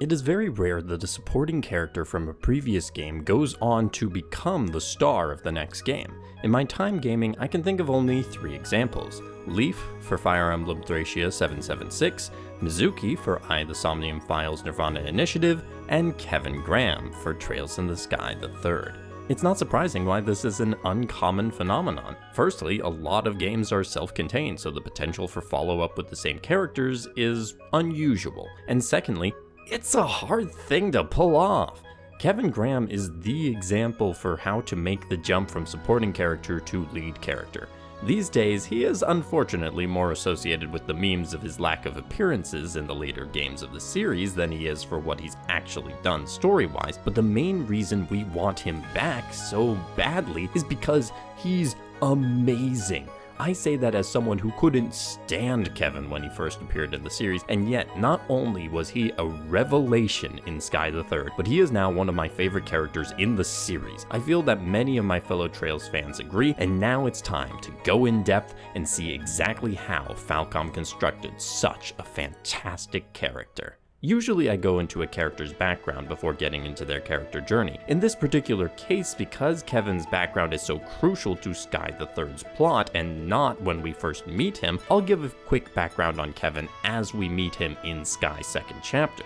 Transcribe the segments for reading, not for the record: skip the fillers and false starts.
It is very rare that a supporting character from a previous game goes on to become the star of the next game. In my time gaming, I can think of only 3 examples. Leaf for Fire Emblem Thracia 776, Mizuki for I the Somnium Files Nirvana Initiative, and Kevin Graham for Trails in the Sky the Third. It's not surprising why this is an uncommon phenomenon. Firstly, a lot of games are self-contained, so the potential for follow-up with the same characters is unusual. And secondly, it's a hard thing to pull off. Kevin Graham is the example for how to make the jump from supporting character to lead character. These days, he is unfortunately more associated with the memes of his lack of appearances in the later games of the series than he is for what he's actually done story-wise, but the main reason we want him back so badly is because he's amazing. I say that as someone who couldn't stand Kevin when he first appeared in the series, and yet not only was he a revelation in Sky the Third, but he is now one of my favorite characters in the series. I feel that many of my fellow Trails fans agree, and now it's time to go in depth and see exactly how Falcom constructed such a fantastic character. Usually I go into a character's background before getting into their character journey. In this particular case, because Kevin's background is so crucial to Sky the Third's plot and not when we first meet him, I'll give a quick background on Kevin as we meet him in Sky's second chapter.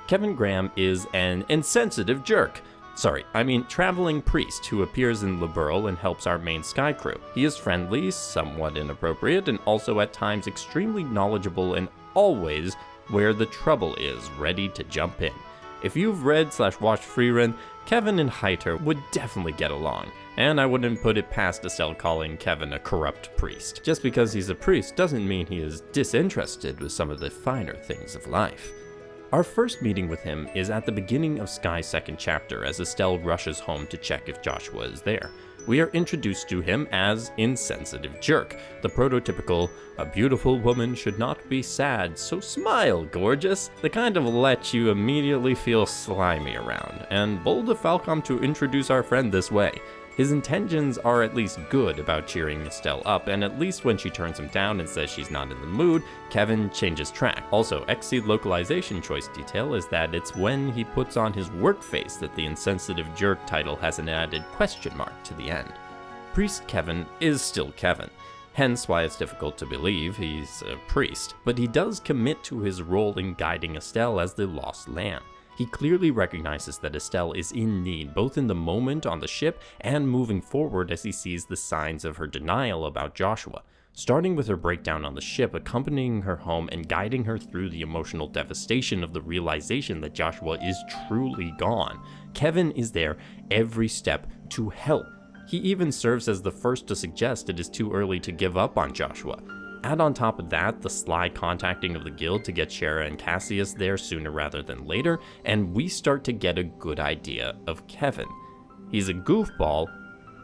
Kevin Graham is an insensitive jerk. Traveling priest who appears in Liberl and helps our main Sky crew. He is friendly, somewhat inappropriate, and also at times extremely knowledgeable and always where the trouble is, ready to jump in. If you've read/watched Freerun, Kevin and Heiter would definitely get along, and I wouldn't put it past Estelle calling Kevin a corrupt priest. Just because he's a priest doesn't mean he is disinterested with some of the finer things of life. Our first meeting with him is at the beginning of Sky's second chapter as Estelle rushes home to check if Joshua is there. We are introduced to him as Insensitive Jerk, the prototypical, a beautiful woman should not be sad, so smile, gorgeous, the kind of let you immediately feel slimy around, and bold of Falcom to introduce our friend this way. His intentions are at least good about cheering Estelle up, and at least when she turns him down and says she's not in the mood, Kevin changes track. Also, Xseed localization choice detail is that it's when he puts on his work face that the Insensitive Jerk title has an added question mark to the end. Priest Kevin is still Kevin, hence why it's difficult to believe he's a priest, but he does commit to his role in guiding Estelle as the lost lamb. He clearly recognizes that Estelle is in need, both in the moment on the ship and moving forward as he sees the signs of her denial about Joshua. Starting with her breakdown on the ship, accompanying her home and guiding her through the emotional devastation of the realization that Joshua is truly gone. Kevin is there every step to help. He even serves as the first to suggest it is too early to give up on Joshua. Add on top of that the sly contacting of the guild to get Shara and Cassius there sooner rather than later, and we start to get a good idea of Kevin. He's a goofball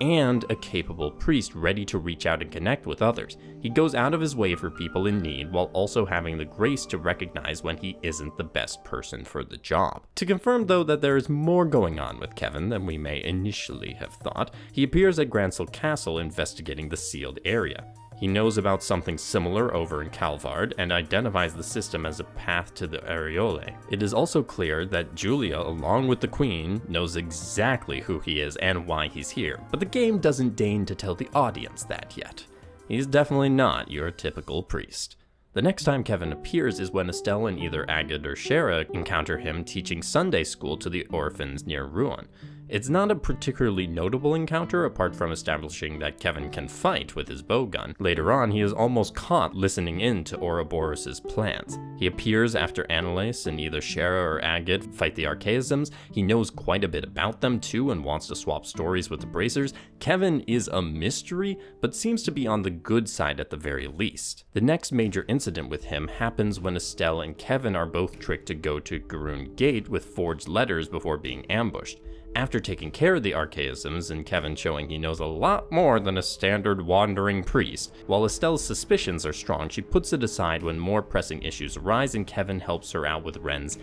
and a capable priest ready to reach out and connect with others. He goes out of his way for people in need while also having the grace to recognize when he isn't the best person for the job. To confirm though that there is more going on with Kevin than we may initially have thought, he appears at Gransel Castle investigating the sealed area. He knows about something similar over in Calvard and identifies the system as a path to the Areole. It is also clear that Julia, along with the Queen, knows exactly who he is and why he's here, but the game doesn't deign to tell the audience that yet. He's definitely not your typical priest. The next time Kevin appears is when Estelle and either Agate or Shara encounter him teaching Sunday school to the orphans near Rouen. It's not a particularly notable encounter apart from establishing that Kevin can fight with his bowgun. Later on, he is almost caught listening in to Ouroboros' plans. He appears after Annalise and either Shara or Agate fight the Archaisms. He knows quite a bit about them too and wants to swap stories with the Bracers. Kevin is a mystery, but seems to be on the good side at the very least. The next major incident with him happens when Estelle and Kevin are both tricked to go to Garoon Gate with forged letters before being ambushed. After taking care of the Archaisms and Kevin showing he knows a lot more than a standard wandering priest, while Estelle's suspicions are strong, she puts it aside when more pressing issues arise and Kevin helps her out with Ren's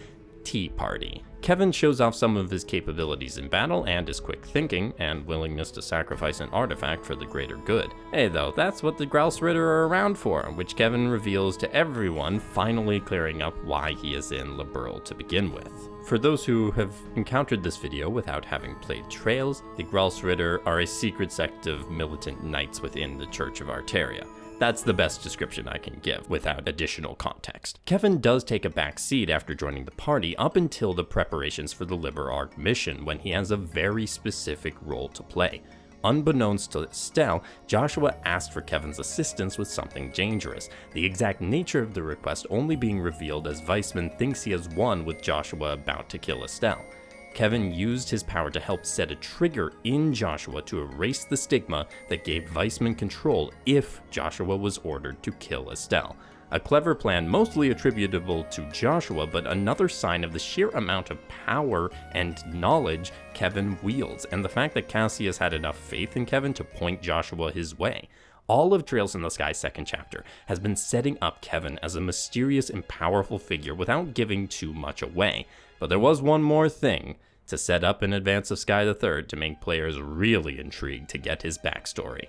tea party. Kevin shows off some of his capabilities in battle and his quick thinking and willingness to sacrifice an artifact for the greater good. Hey though, that's what the Grouse Ritter are around for, which Kevin reveals to everyone, finally clearing up why he is in Liberl to begin with. For those who have encountered this video without having played Trails, the Grouse Ritter are a secret sect of militant knights within the Church of Arteria. That's the best description I can give without additional context. Kevin does take a back seat after joining the party up until the preparations for the Liber Arc mission, when he has a very specific role to play. Unbeknownst to Estelle, Joshua asked for Kevin's assistance with something dangerous, the exact nature of the request only being revealed as Weissman thinks he has won with Joshua about to kill Estelle. Kevin used his power to help set a trigger in Joshua to erase the stigma that gave Weissman control if Joshua was ordered to kill Estelle. A clever plan mostly attributable to Joshua, but another sign of the sheer amount of power and knowledge Kevin wields, and the fact that Cassius had enough faith in Kevin to point Joshua his way. All of Trails in the Sky's second chapter has been setting up Kevin as a mysterious and powerful figure without giving too much away. But there was one more thing to set up in advance of Sky the Third to make players really intrigued to get his backstory.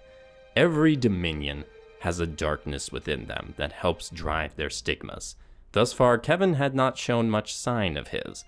Every Dominion has a darkness within them that helps drive their stigmas. Thus far, Kevin had not shown much sign of his.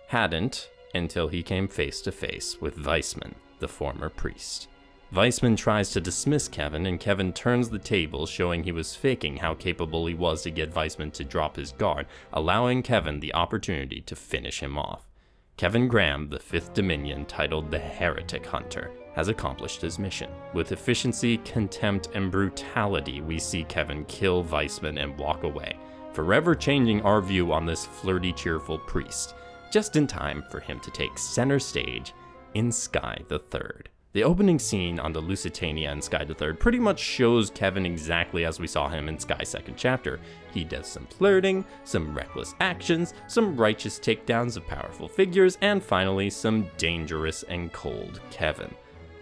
Hadn't until he came face to face with Weissman, the former priest. Weissman tries to dismiss Kevin, and Kevin turns the tables, showing he was faking how capable he was to get Weissman to drop his guard, allowing Kevin the opportunity to finish him off. Kevin Graham, the 5th Dominion, titled the Heretic Hunter, has accomplished his mission. With efficiency, contempt, and brutality, we see Kevin kill Weissman and walk away, forever changing our view on this flirty, cheerful priest, just in time for him to take center stage in Sky the Third. The opening scene on the Lusitania in Sky the Third pretty much shows Kevin exactly as we saw him in Sky's second chapter. He does some flirting, some reckless actions, some righteous takedowns of powerful figures, and finally some dangerous and cold Kevin.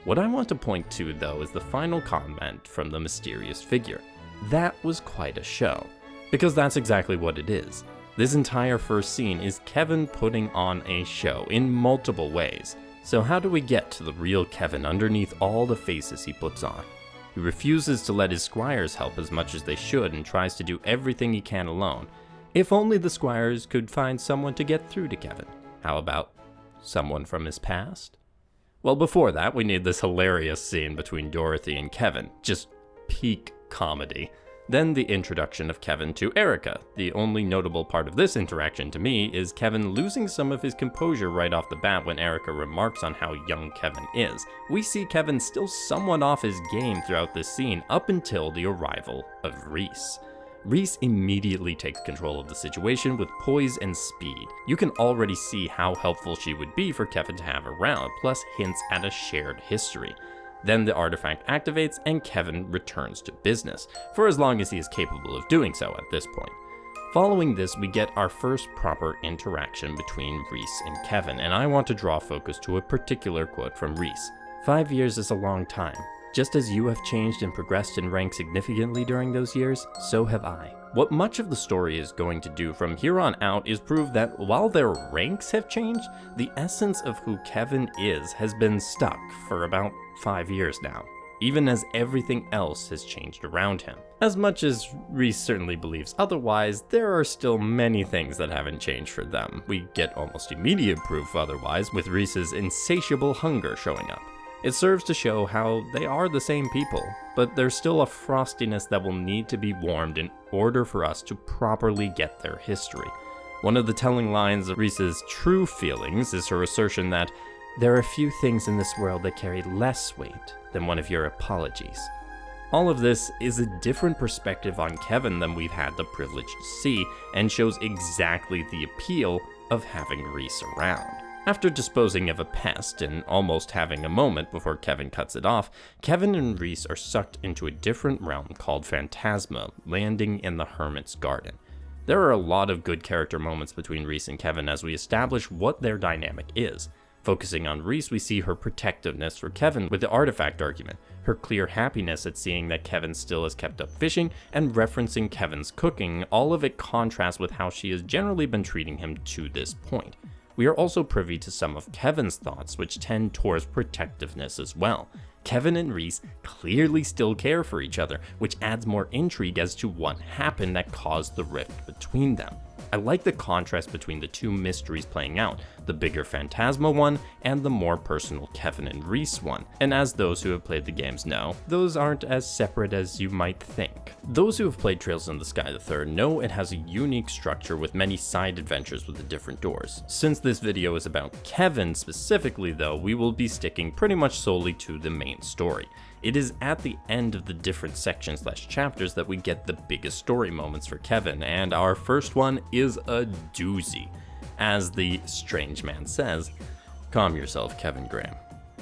What I want to point to though is the final comment from the mysterious figure. That was quite a show. Because that's exactly what it is. This entire first scene is Kevin putting on a show in multiple ways. So how do we get to the real Kevin underneath all the faces he puts on? He refuses to let his squires help as much as they should and tries to do everything he can alone. If only the squires could find someone to get through to Kevin. How about someone from his past? Well, before that, we need this hilarious scene between Dorothy and Kevin. Just peak comedy. Then the introduction of Kevin to Erica. The only notable part of this interaction to me is Kevin losing some of his composure right off the bat when Erica remarks on how young Kevin is. We see Kevin still somewhat off his game throughout this scene up until the arrival of Reese. Reese immediately takes control of the situation with poise and speed. You can already see how helpful she would be for Kevin to have around, plus hints at a shared history. Then the artifact activates and Kevin returns to business, for as long as he is capable of doing so at this point. Following this, we get our first proper interaction between Reese and Kevin, and I want to draw focus to a particular quote from Reese. 5 years is a long time. Just as you have changed and progressed in rank significantly during those years, so have I. What much of the story is going to do from here on out is prove that while their ranks have changed, the essence of who Kevin is has been stuck for about 5 years now, even as everything else has changed around him. As much as Reese certainly believes otherwise, there are still many things that haven't changed for them. We get almost immediate proof otherwise with Reese's insatiable hunger showing up. It serves to show how they are the same people, but there's still a frostiness that will need to be warmed in order for us to properly get their history. One of the telling lines of Reese's true feelings is her assertion that there are few things in this world that carry less weight than one of your apologies. All of this is a different perspective on Kevin than we've had the privilege to see, and shows exactly the appeal of having Reese around. After disposing of a pest and almost having a moment before Kevin cuts it off, Kevin and Reese are sucked into a different realm called Phantasma, landing in the Hermit's Garden. There are a lot of good character moments between Reese and Kevin as we establish what their dynamic is. Focusing on Reese, we see her protectiveness for Kevin with the artifact argument, her clear happiness at seeing that Kevin still has kept up fishing, and referencing Kevin's cooking. All of it contrasts with how she has generally been treating him to this point. We are also privy to some of Kevin's thoughts, which tend towards protectiveness as well. Kevin and Reese clearly still care for each other, which adds more intrigue as to what happened that caused the rift between them. I like the contrast between the two mysteries playing out, the bigger Phantasma one and the more personal Kevin and Reese one. And as those who have played the games know, those aren't as separate as you might think. Those who have played Trails in the Sky III know it has a unique structure with many side adventures with the different doors. Since this video is about Kevin specifically though, we will be sticking pretty much solely to the main story. It is at the end of the different sections/chapters that we get the biggest story moments for Kevin, and our first one is a doozy. As the strange man says, "Calm yourself, Kevin Graham.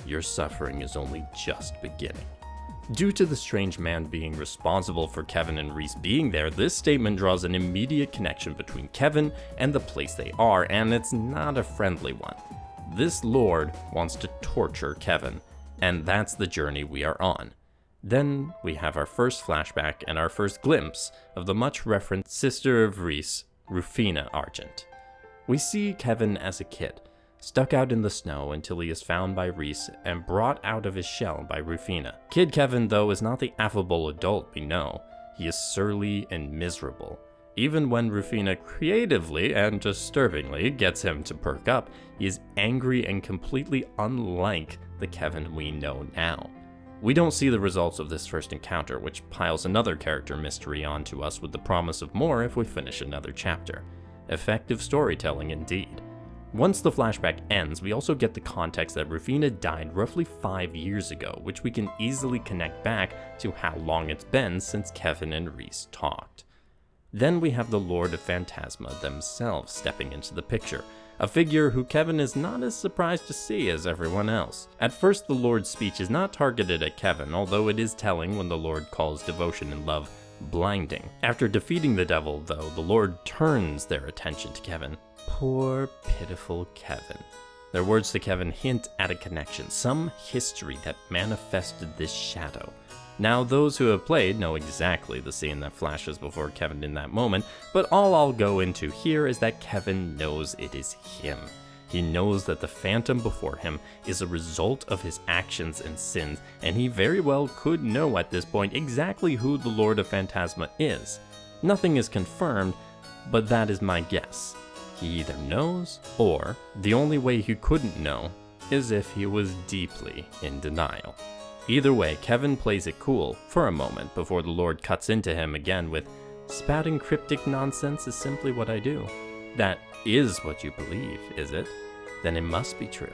Your suffering is only just beginning." Due to the strange man being responsible for Kevin and Reese being there, this statement draws an immediate connection between Kevin and the place they are, and it's not a friendly one. This lord wants to torture Kevin, and that's the journey we are on. Then we have our first flashback and our first glimpse of the much referenced sister of Reese, Rufina Argent. We see Kevin as a kid, stuck out in the snow until he is found by Reese and brought out of his shell by Rufina. Kid Kevin, though, is not the affable adult we know. He is surly and miserable. Even when Rufina creatively and disturbingly gets him to perk up, he is angry and completely unlike the Kevin we know now. We don't see the results of this first encounter, which piles another character mystery onto us with the promise of more if we finish another chapter. Effective storytelling indeed. Once the flashback ends, we also get the context that Rufina died roughly 5 years ago, which we can easily connect back to how long it's been since Kevin and Reese talked. Then we have the Lord of Phantasma themselves stepping into the picture, a figure who Kevin is not as surprised to see as everyone else. At first, the Lord's speech is not targeted at Kevin, although it is telling when the Lord calls devotion and love blinding. After defeating the devil, though, the Lord turns their attention to Kevin. Poor, pitiful Kevin. Their words to Kevin hint at a connection, some history that manifested this shadow. Now, those who have played know exactly the scene that flashes before Kevin in that moment, but all I'll go into here is that Kevin knows it is him. He knows that the phantom before him is a result of his actions and sins, and he very well could know at this point exactly who the Lord of Phantasma is. Nothing is confirmed, but that is my guess. He either knows, or the only way he couldn't know is if he was deeply in denial. Either way, Kevin plays it cool for a moment before the Lord cuts into him again with, "Spouting cryptic nonsense is simply what I do." That is what you believe, is it? Then it must be true.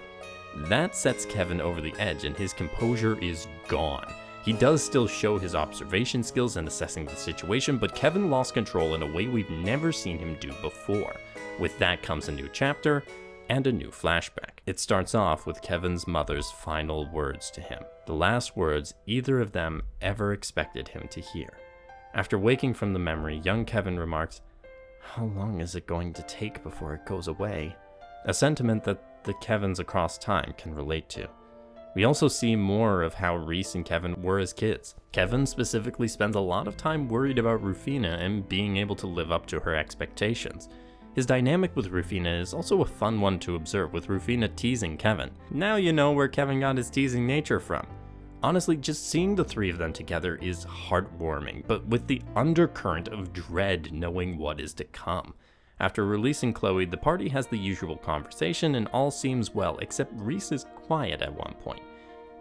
That sets Kevin over the edge and his composure is gone. He does still show his observation skills in assessing the situation, but Kevin lost control in a way we've never seen him do before. With that comes a new chapter and a new flashback. It starts off with Kevin's mother's final words to him, the last words either of them ever expected him to hear. After waking from the memory, young Kevin remarks, "How long is it going to take before it goes away?" A sentiment that the Kevins across time can relate to. We also see more of how Reese and Kevin were as kids. Kevin specifically spends a lot of time worried about Rufina and being able to live up to her expectations. His dynamic with Rufina is also a fun one to observe, with Rufina teasing Kevin. Now you know where Kevin got his teasing nature from. Honestly, just seeing the three of them together is heartwarming, but with the undercurrent of dread knowing what is to come. After releasing Chloe, the party has the usual conversation and all seems well, except Reese is quiet at one point.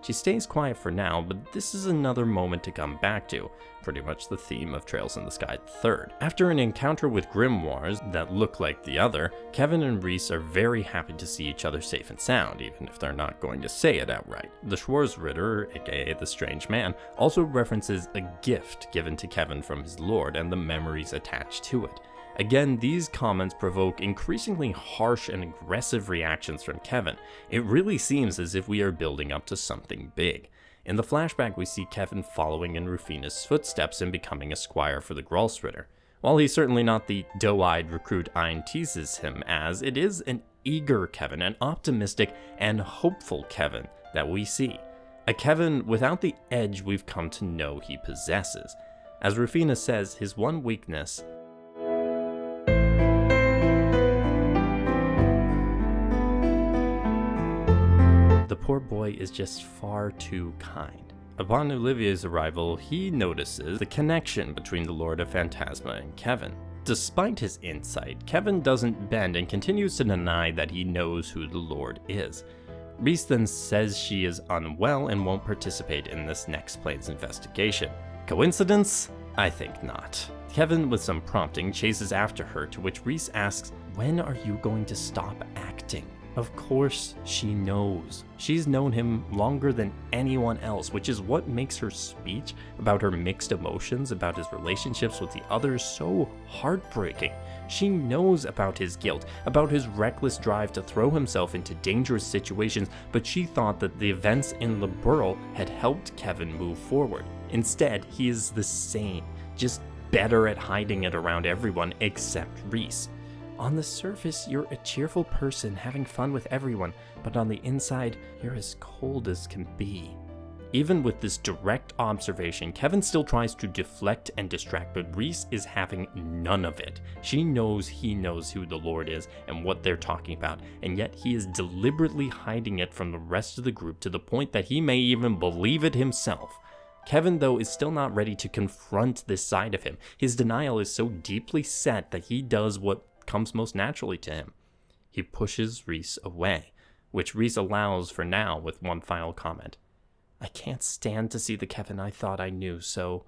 She stays quiet for now, but this is another moment to come back to, pretty much the theme of Trails in the Sky III. After an encounter with grimoires that look like the other, Kevin and Reese are very happy to see each other safe and sound, even if they're not going to say it outright. The Schwarzritter, aka the Strange Man, also references a gift given to Kevin from his lord and the memories attached to it. Again, these comments provoke increasingly harsh and aggressive reactions from Kevin. It really seems as if we are building up to something big. In the flashback, we see Kevin following in Rufina's footsteps and becoming a squire for the Gralsritter. While he's certainly not the doe-eyed recruit Ein teases him as, it is an eager Kevin, an optimistic and hopeful Kevin that we see. A Kevin without the edge we've come to know he possesses. As Rufina says, his one weakness the poor boy is just far too kind. Upon Olivier's arrival, he notices the connection between the Lord of Phantasma and Kevin. Despite his insight, Kevin doesn't bend and continues to deny that he knows who the Lord is. Reese then says she is unwell and won't participate in this next plane's investigation. Coincidence? I think not. Kevin, with some prompting, chases after her, to which Reese asks, "When are you going to stop acting?" Of course she knows. She's known him longer than anyone else, which is what makes her speech about her mixed emotions about his relationships with the others so heartbreaking. She knows about his guilt, about his reckless drive to throw himself into dangerous situations, but she thought that the events in Le Burl had helped Kevin move forward. Instead, he is the same, just better at hiding it around everyone except Reese. On the surface, you're a cheerful person having fun with everyone, but on the inside, you're as cold as can be. Even with this direct observation, Kevin still tries to deflect and distract, but Reese is having none of it. She knows he knows who the Lord is and what they're talking about, and yet he is deliberately hiding it from the rest of the group to the point that he may even believe it himself. Kevin, though, is still not ready to confront this side of him. His denial is so deeply set that he does what comes most naturally to him. He pushes Reese away, which Reese allows for now with one final comment. "I can't stand to see the Kevin I thought I knew so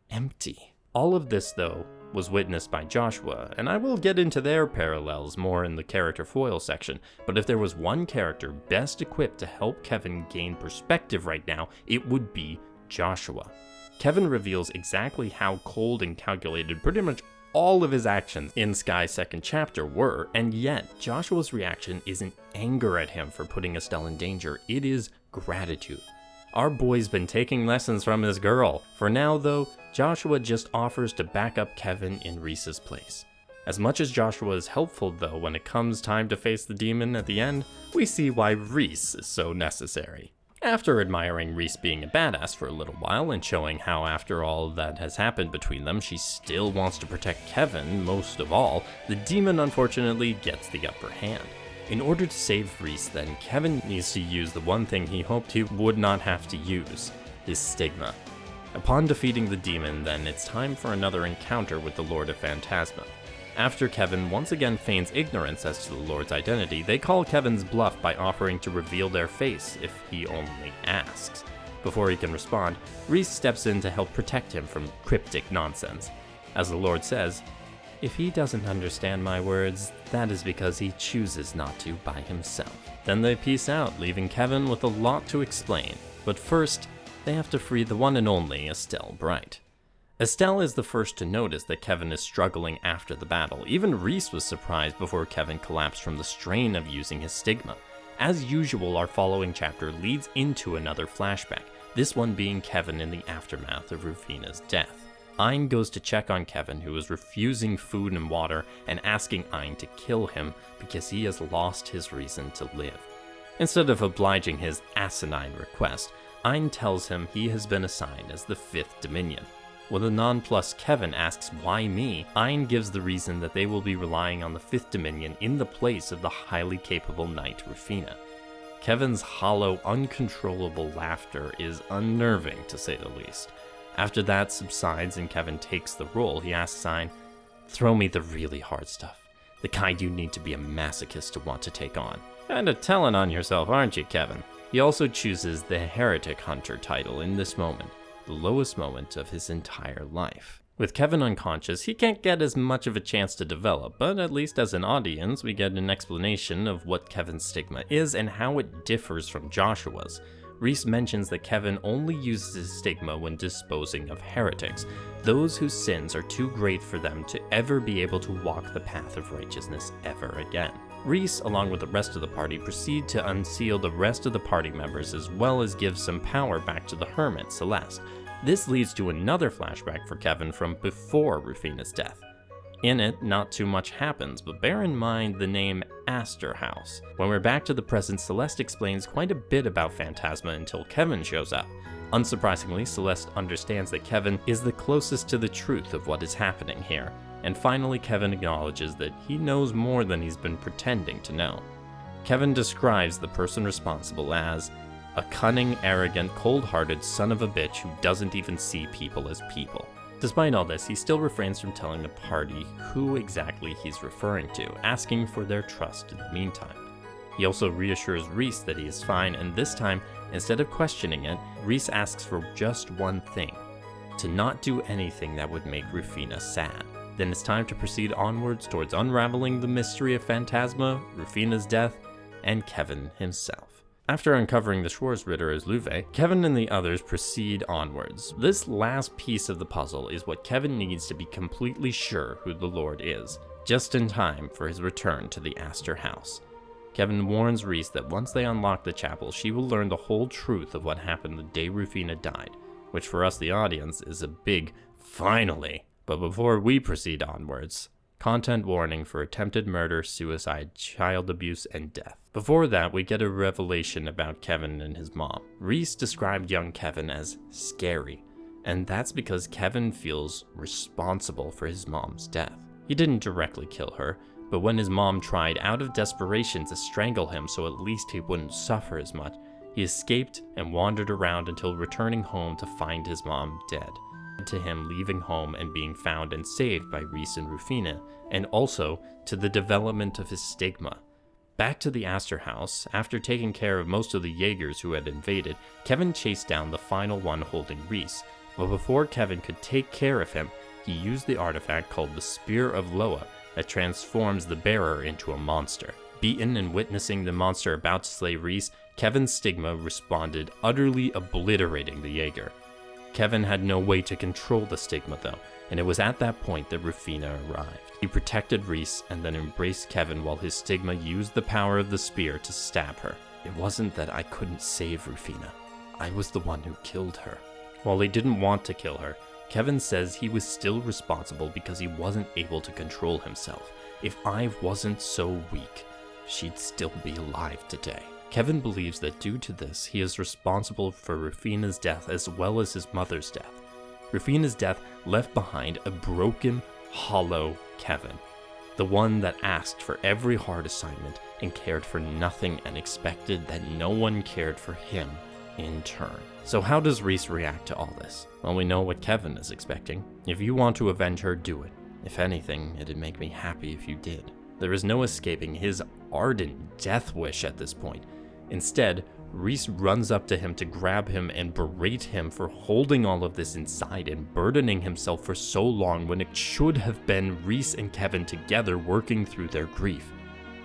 empty." All of this, though, was witnessed by Joshua, and I will get into their parallels more in the character foil section, but if there was one character best equipped to help Kevin gain perspective right now, it would be Joshua. Kevin reveals exactly how cold and calculated pretty much all of his actions in Sky's second chapter were, and yet Joshua's reaction isn't anger at him for putting Estelle in danger, it is gratitude. Our boy's been taking lessons from his girl. For now, though, Joshua just offers to back up Kevin in Reese's place. As much as Joshua is helpful, though, when it comes time to face the demon at the end, we see why Reese is so necessary. After admiring Reese being a badass for a little while and showing how after all that has happened between them, she still wants to protect Kevin most of all, the demon unfortunately gets the upper hand. In order to save Reese then, Kevin needs to use the one thing he hoped he would not have to use, his stigma. Upon defeating the demon then, it's time for another encounter with the Lord of Phantasma. After Kevin once again feigns ignorance as to the Lord's identity, they call Kevin's bluff by offering to reveal their face if he only asks. Before he can respond, Reese steps in to help protect him from cryptic nonsense. As the Lord says, "If he doesn't understand my words, that is because he chooses not to by himself." Then they peace out, leaving Kevin with a lot to explain. But first, they have to free the one and only Estelle Bright. Estelle is the first to notice that Kevin is struggling after the battle. Even Reese was surprised before Kevin collapsed from the strain of using his stigma. As usual, our following chapter leads into another flashback, this one being Kevin in the aftermath of Rufina's death. Ein goes to check on Kevin, who is refusing food and water and asking Ein to kill him because he has lost his reason to live. Instead of obliging his asinine request, Ein tells him he has been assigned as the Fifth Dominion. When the nonplussed Kevin asks why me, Ein gives the reason that they will be relying on the Fifth Dominion in the place of the highly capable knight Rufina. Kevin's hollow, uncontrollable laughter is unnerving to say the least. After that subsides and Kevin takes the role, he asks Ein, "Throw me the really hard stuff, the kind you need to be a masochist to want to take on." Kinda telling on yourself, aren't you, Kevin? He also chooses the Heretic Hunter title in this moment, the lowest moment of his entire life. With Kevin unconscious, he can't get as much of a chance to develop, but at least as an audience, we get an explanation of what Kevin's stigma is and how it differs from Joshua's. Reese mentions that Kevin only uses his stigma when disposing of heretics, those whose sins are too great for them to ever be able to walk the path of righteousness ever again. Reese, along with the rest of the party, proceed to unseal the rest of the party members as well as give some power back to the hermit, Celeste. This leads to another flashback for Kevin from before Rufina's death. In it, not too much happens, but bear in mind the name Azure House. When we're back to the present, Celeste explains quite a bit about Phantasma until Kevin shows up. Unsurprisingly, Celeste understands that Kevin is the closest to the truth of what is happening here, and finally Kevin acknowledges that he knows more than he's been pretending to know. Kevin describes the person responsible as a cunning, arrogant, cold-hearted son of a bitch who doesn't even see people as people. Despite all this, he still refrains from telling the party who exactly he's referring to, asking for their trust in the meantime. He also reassures Reese that he is fine, and this time, instead of questioning it, Reese asks for just one thing: to not do anything that would make Rufina sad. Then it's time to proceed onwards towards unraveling the mystery of Phantasma, Rufina's death, and Kevin himself. After uncovering the Schwarzritter as Luve, Kevin and the others proceed onwards. This last piece of the puzzle is what Kevin needs to be completely sure who the Lord is, just in time for his return to the Azure House. Kevin warns Reese that once they unlock the chapel, she will learn the whole truth of what happened the day Rufina died, which for us, the audience, is a big finally. But before we proceed onwards, content warning for attempted murder, suicide, child abuse, and death. Before that, we get a revelation about Kevin and his mom. Reese described young Kevin as scary, and that's because Kevin feels responsible for his mom's death. He didn't directly kill her, but when his mom tried out of desperation to strangle him so at least he wouldn't suffer as much, he escaped and wandered around until returning home to find his mom dead. To him leaving home and being found and saved by Reese and Rufina, and also to the development of his stigma. Back to the Azure House, after taking care of most of the Jaegers who had invaded, Kevin chased down the final one holding Reese, but before Kevin could take care of him, he used the artifact called the Spear of Loa that transforms the bearer into a monster. Beaten and witnessing the monster about to slay Reese, Kevin's stigma responded, utterly obliterating the Jaeger. Kevin had no way to control the stigma though, and it was at that point that Rufina arrived. He protected Reese and then embraced Kevin while his stigma used the power of the spear to stab her. It wasn't that I couldn't save Rufina. I was the one who killed her. While he didn't want to kill her, Kevin says he was still responsible because he wasn't able to control himself. If I wasn't so weak, she'd still be alive today. Kevin believes that due to this, he is responsible for Rufina's death as well as his mother's death. Rufina's death left behind a broken, hollow Kevin, the one that asked for every hard assignment and cared for nothing and expected that no one cared for him in turn. So how does Reese react to all this? Well, we know what Kevin is expecting. If you want to avenge her, do it. If anything, it'd make me happy if you did. There is no escaping his ardent death wish at this point. Instead, Reese runs up to him to grab him and berate him for holding all of this inside and burdening himself for so long when it should have been Reese and Kevin together working through their grief.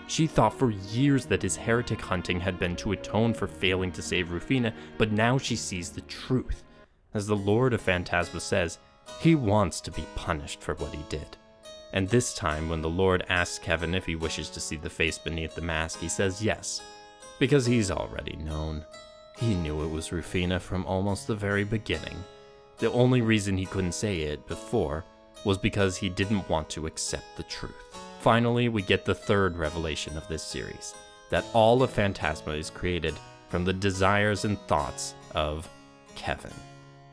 She thought for years that his heretic hunting had been to atone for failing to save Rufina, but now she sees the truth. As the Lord of Phantasma says, he wants to be punished for what he did. And this time, when the Lord asks Kevin if he wishes to see the face beneath the mask, he says yes. Because he's already known. He knew it was Rufina from almost the very beginning. The only reason he couldn't say it before was because he didn't want to accept the truth. Finally, we get the third revelation of this series, that all of Phantasma is created from the desires and thoughts of Kevin.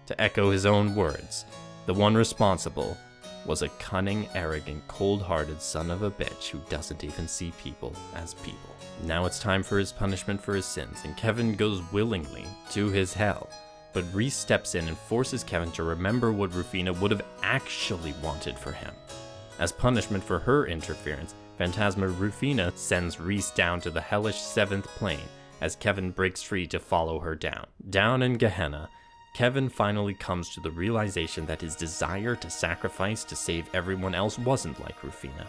To echo his own words, the one responsible was a cunning, arrogant, cold-hearted son of a bitch who doesn't even see people as people. Now it's time for his punishment for his sins, and Kevin goes willingly to his hell. But Reese steps in and forces Kevin to remember what Rufina would have actually wanted for him. As punishment for her interference, Phantasma Rufina sends Reese down to the hellish 7th plane as Kevin breaks free to follow her down. Down in Gehenna, Kevin finally comes to the realization that his desire to sacrifice to save everyone else wasn't like Rufina.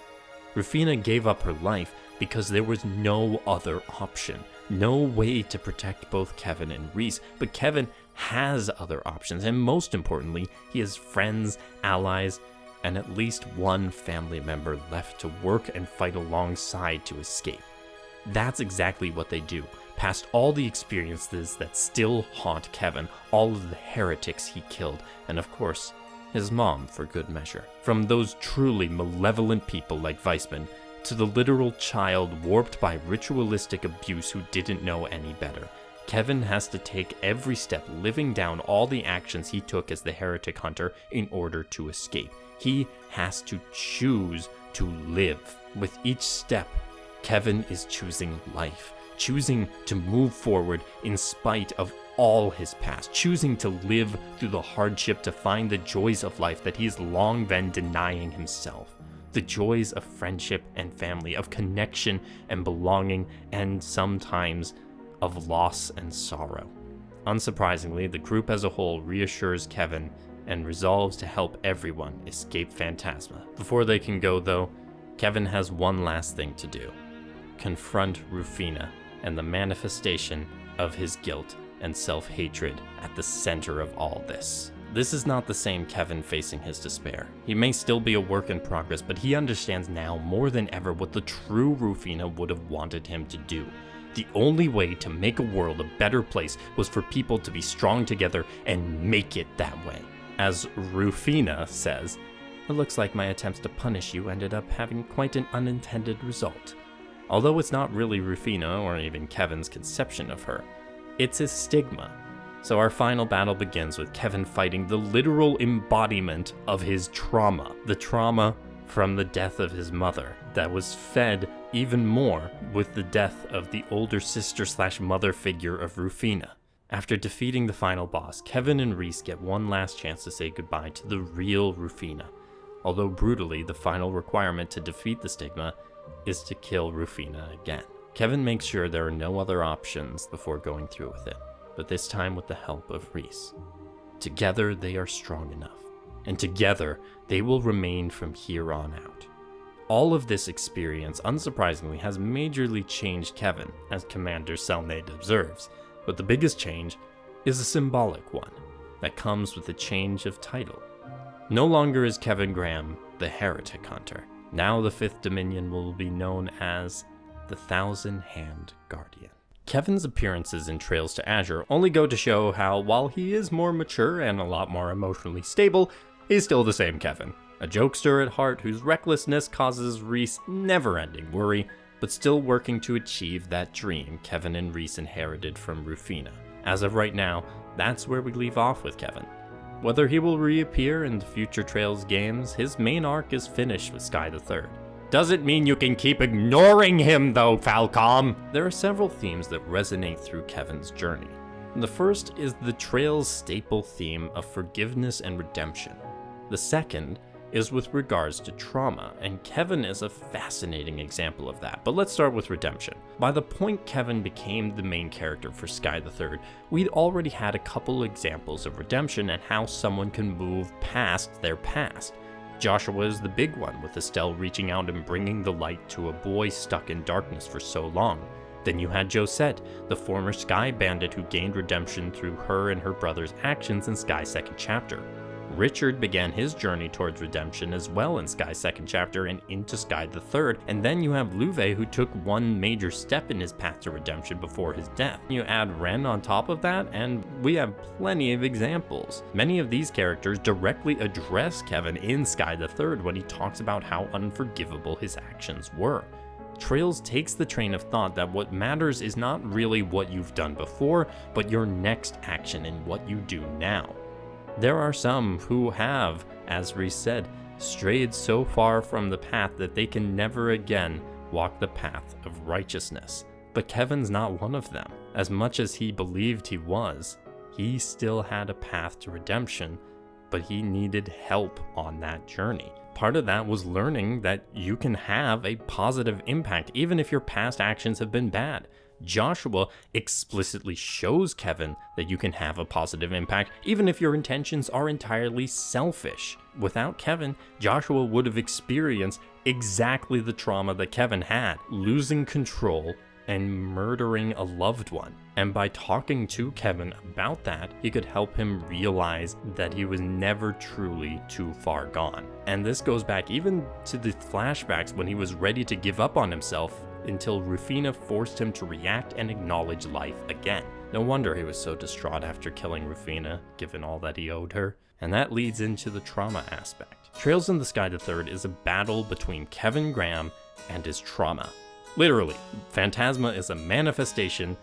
Rufina gave up her life because there was no other option, no way to protect both Kevin and Reese, but Kevin has other options, and most importantly, he has friends, allies, and at least one family member left to work and fight alongside to escape. That's exactly what they do. Past all the experiences that still haunt Kevin, all of the heretics he killed, and of course, his mom for good measure. From those truly malevolent people like Weissman, to the literal child warped by ritualistic abuse who didn't know any better, Kevin has to take every step living down all the actions he took as the heretic hunter in order to escape. He has to choose to live. With each step, Kevin is choosing life, choosing to move forward in spite of all his past, choosing to live through the hardship to find the joys of life that he's long been denying himself. The joys of friendship and family, of connection and belonging, and sometimes of loss and sorrow. Unsurprisingly, the group as a whole reassures Kevin and resolves to help everyone escape Phantasma. Before they can go, though, Kevin has one last thing to do: confront Rufina and the manifestation of his guilt and self-hatred at the center of all this. This is not the same Kevin facing his despair. He may still be a work in progress, but he understands now more than ever what the true Rufina would have wanted him to do. The only way to make a world a better place was for people to be strong together and make it that way. As Rufina says, "It looks like my attempts to punish you ended up having quite an unintended result." Although it's not really Rufina or even Kevin's conception of her, it's his stigma. So our final battle begins with Kevin fighting the literal embodiment of his trauma. The trauma from the death of his mother that was fed even more with the death of the older sister/mother figure of Rufina. After defeating the final boss, Kevin and Reese get one last chance to say goodbye to the real Rufina. Although brutally, the final requirement to defeat the stigma is to kill Rufina again. Kevin makes sure there are no other options before going through with it, but this time with the help of Reese. Together they are strong enough, and together they will remain from here on out. All of this experience, unsurprisingly, has majorly changed Kevin, as Commander Selnade observes, but the biggest change is a symbolic one that comes with the change of title. No longer is Kevin Graham the Heretic Hunter. Now the Fifth Dominion will be known as the Thousand-Hand Guardian. Kevin's appearances in Trails to Azure only go to show how, while he is more mature and a lot more emotionally stable, he's still the same Kevin. A jokester at heart whose recklessness causes Reese never-ending worry, but still working to achieve that dream Kevin and Reese inherited from Rufina. As of right now, that's where we leave off with Kevin. Whether he will reappear in the future Trails games, his main arc is finished with Sky the Third. Doesn't mean you can keep ignoring him though, Falcom! There are several themes that resonate through Kevin's journey. The first is the Trails staple theme of forgiveness and redemption. The second is with regards to trauma, and Kevin is a fascinating example of that. But let's start with redemption. By the point Kevin became the main character for Sky the Third, we'd already had a couple examples of redemption and how someone can move past their past. Joshua is the big one, with Estelle reaching out and bringing the light to a boy stuck in darkness for so long. Then you had Josette, the former Sky Bandit who gained redemption through her and her brother's actions in Sky's second chapter. Richard began his journey towards redemption as well in Sky's second chapter and into Sky the Third, and then you have Louvet who took one major step in his path to redemption before his death. You add Ren on top of that, and we have plenty of examples. Many of these characters directly address Kevin in Sky the Third when he talks about how unforgivable his actions were. Trails takes the train of thought that what matters is not really what you've done before, but your next action and what you do now. There are some who have, as Reese said, strayed so far from the path that they can never again walk the path of righteousness. But Kevin's not one of them. As much as he believed he was, he still had a path to redemption, but he needed help on that journey. Part of that was learning that you can have a positive impact even if your past actions have been bad. Joshua explicitly shows Kevin that you can have a positive impact even if your intentions are entirely selfish. Without Kevin, Joshua would have experienced exactly the trauma that Kevin had, losing control and murdering a loved one. And by talking to Kevin about that, he could help him realize that he was never truly too far gone. And this goes back even to the flashbacks when he was ready to give up on himself until Rufina forced him to react and acknowledge life again. No wonder he was so distraught after killing Rufina, given all that he owed her. and that leads into the trauma aspect. Trails in the Sky the Third is a battle between Kevin Graham and his trauma. Literally, Phantasma is a manifestation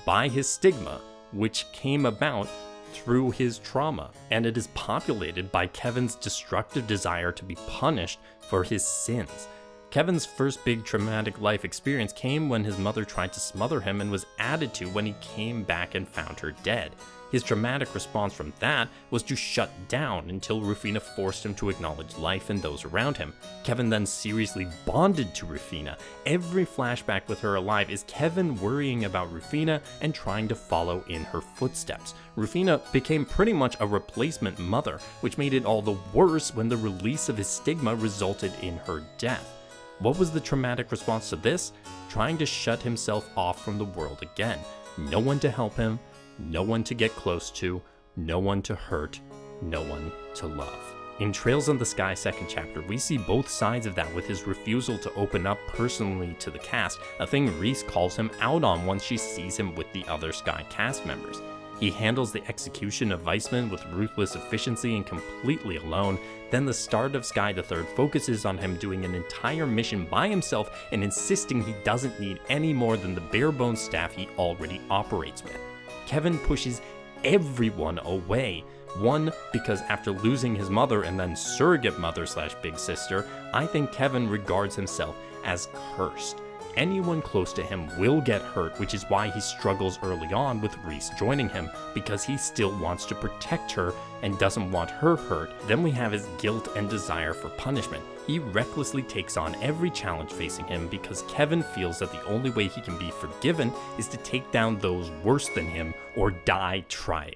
by his stigma, which came about through his trauma, and it is populated by Kevin's destructive desire to be punished for his sins. Kevin's first big traumatic life experience came when his mother tried to smother him and was added to when he came back and found her dead. His dramatic response from that was to shut down until Rufina forced him to acknowledge life and those around him. Kevin then seriously bonded to Rufina. Every flashback with her alive is Kevin worrying about Rufina and trying to follow in her footsteps. Rufina became pretty much a replacement mother, which made it all the worse when the release of his stigma resulted in her death. What was the traumatic response to this? Trying to shut himself off from the world again. No one to help him, no one to get close to, no one to hurt, no one to love. In Trails in the Sky second chapter, we see both sides of that with his refusal to open up personally to the cast, a thing Reese calls him out on once she sees him with the other Sky cast members. He handles the execution of Weissman with ruthless efficiency and completely alone. Then the start of Sky the Third focuses on him doing an entire mission by himself and insisting he doesn't need any more than the bare-bones staff he already operates with. Kevin pushes everyone away. One, because after losing his mother and then surrogate mother / big sister, I think Kevin regards himself as cursed. Anyone close to him will get hurt, which is why he struggles early on with Reese joining him, because he still wants to protect her and doesn't want her hurt. Then we have his guilt and desire for punishment. He recklessly takes on every challenge facing him because Kevin feels that the only way he can be forgiven is to take down those worse than him or die trying.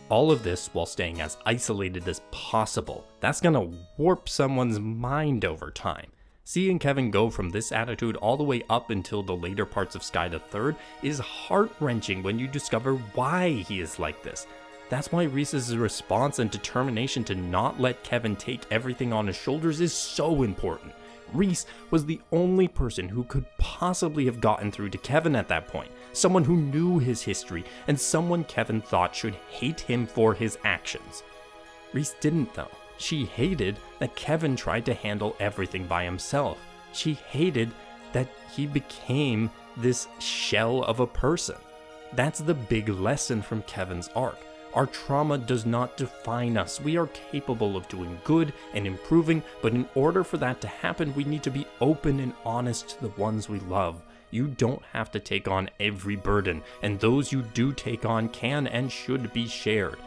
All of this while staying as isolated as possible. That's gonna warp someone's mind over time. Seeing Kevin go from this attitude all the way up until the later parts of Sky the Third is heart-wrenching when you discover why he is like this. That's why Reese's response and determination to not let Kevin take everything on his shoulders is so important. Reese was the only person who could possibly have gotten through to Kevin at that point, someone who knew his history, and someone Kevin thought should hate him for his actions. Reese didn't though. She hated that Kevin tried to handle everything by himself. She hated that he became this shell of a person. That's the big lesson from Kevin's arc. Our trauma does not define us. We are capable of doing good and improving, but in order for that to happen, we need to be open and honest to the ones we love. You don't have to take on every burden, and those you do take on can and should be shared.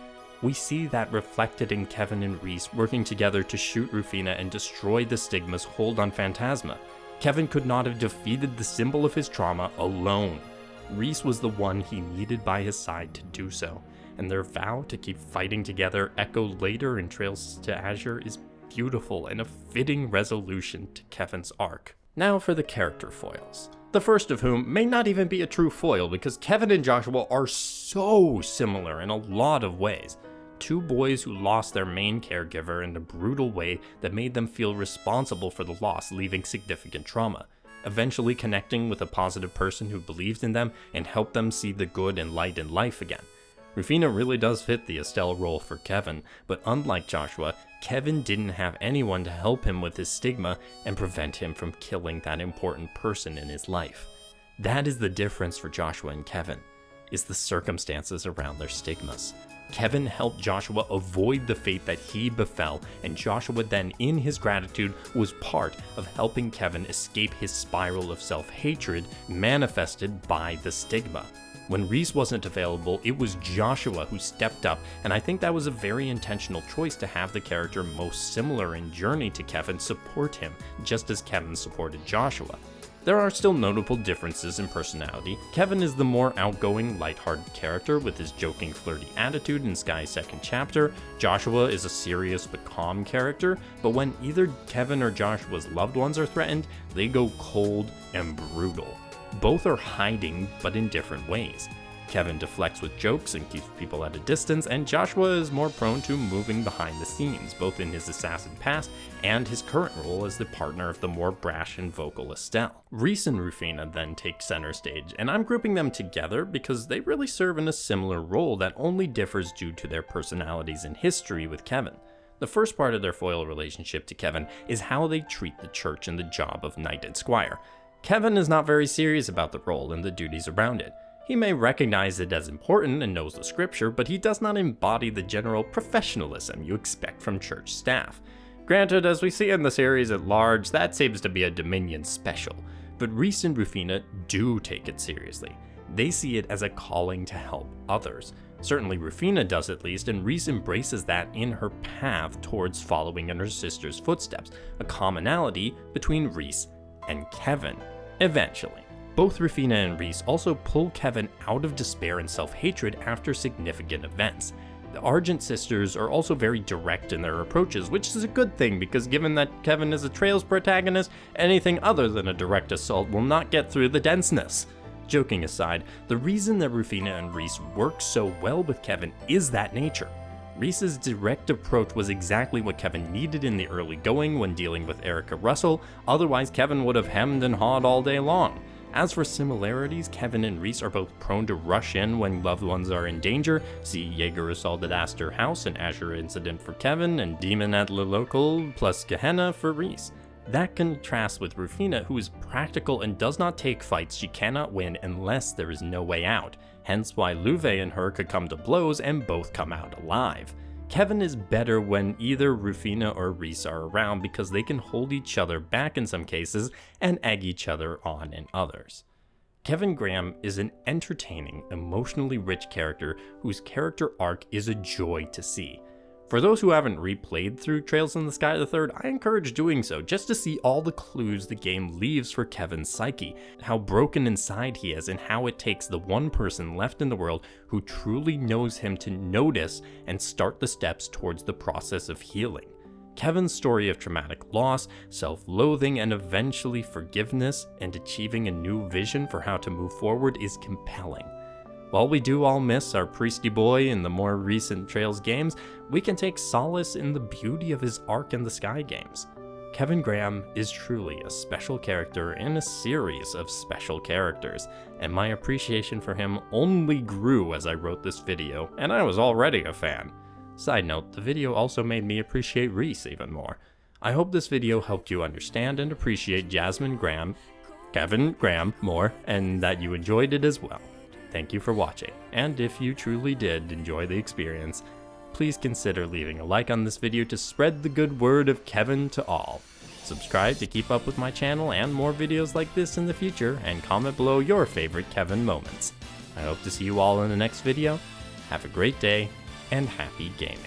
We see that reflected in Kevin and Reese working together to shoot Rufina and destroy the stigma's hold on Phantasma. Kevin could not have defeated the symbol of his trauma alone. Reese was the one he needed by his side to do so, and their vow to keep fighting together, echoed later in Trails to Azure, is beautiful and a fitting resolution to Kevin's arc. Now for the character foils. The first of whom may not even be a true foil because Kevin and Joshua are so similar in a lot of ways. Two boys who lost their main caregiver in a brutal way that made them feel responsible for the loss, leaving significant trauma, eventually connecting with a positive person who believed in them and helped them see the good and light in life again. Rufina really does fit the Estelle role for Kevin, but unlike Joshua, Kevin didn't have anyone to help him with his stigma and prevent him from killing that important person in his life. That is the difference for Joshua and Kevin, is the circumstances around their stigmas. Kevin helped Joshua avoid the fate that he befell, and Joshua then, in his gratitude, was part of helping Kevin escape his spiral of self-hatred manifested by the stigma. When Reese wasn't available, it was Joshua who stepped up, and I think that was a very intentional choice to have the character most similar in journey to Kevin support him, just as Kevin supported Joshua. There are still notable differences in personality. Kevin is the more outgoing, lighthearted character with his joking, flirty attitude in Sky's second chapter. Joshua is a serious but calm character, but when either Kevin or Joshua's loved ones are threatened, they go cold and brutal. Both are hiding, but in different ways. Kevin deflects with jokes and keeps people at a distance, and Joshua is more prone to moving behind the scenes, both in his assassin past and his current role as the partner of the more brash and vocal Estelle. Reese and Rufina then take center stage, and I'm grouping them together because they really serve in a similar role that only differs due to their personalities and history with Kevin. The first part of their foil relationship to Kevin is how they treat the church and the job of knight and squire. Kevin is not very serious about the role and the duties around it. He may recognize it as important and knows the scripture, but he does not embody the general professionalism you expect from church staff. Granted, as we see in the series at large, that seems to be a Dominion special, but Reese and Rufina do take it seriously. They see it as a calling to help others. Certainly Rufina does at least, and Reese embraces that in her path towards following in her sister's footsteps, a commonality between Reese and Kevin, eventually. Both Rufina and Reese also pull Kevin out of despair and self-hatred after significant events. The Argent sisters are also very direct in their approaches, which is a good thing because given that Kevin is a Trails protagonist, anything other than a direct assault will not get through the denseness. Joking aside, the reason that Rufina and Reese work so well with Kevin is that nature. Reese's direct approach was exactly what Kevin needed in the early going when dealing with Erica Russell, otherwise Kevin would have hemmed and hawed all day long. As for similarities, Kevin and Reese are both prone to rush in when loved ones are in danger, see Jaeger assault at Astor House and Azure incident for Kevin, and Demon at Le Local plus Gehenna for Reese. That contrasts with Rufina, who is practical and does not take fights she cannot win unless there is no way out, hence why Luve and her could come to blows and both come out alive. Kevin is better when either Rufina or Reese are around because they can hold each other back in some cases and egg each other on in others. Kevin Graham is an entertaining, emotionally rich character whose character arc is a joy to see. For those who haven't replayed through Trails in the Sky III, I encourage doing so just to see all the clues the game leaves for Kevin's psyche, how broken inside he is, and how it takes the one person left in the world who truly knows him to notice and start the steps towards the process of healing. Kevin's story of traumatic loss, self-loathing, and eventually forgiveness and achieving a new vision for how to move forward is compelling. While we do all miss our priesty boy in the more recent Trails games, we can take solace in the beauty of his arc in the Sky games. Kevin Graham is truly a special character in a series of special characters, and my appreciation for him only grew as I wrote this video, and I was already a fan. Side note, the video also made me appreciate Reese even more. I hope this video helped you understand and appreciate Kevin Graham more, and that you enjoyed it as well. Thank you for watching, and if you truly did enjoy the experience, please consider leaving a like on this video to spread the good word of Kevin to all. Subscribe to keep up with my channel and more videos like this in the future, and comment below your favorite Kevin moments. I hope to see you all in the next video. Have a great day, and happy gaming.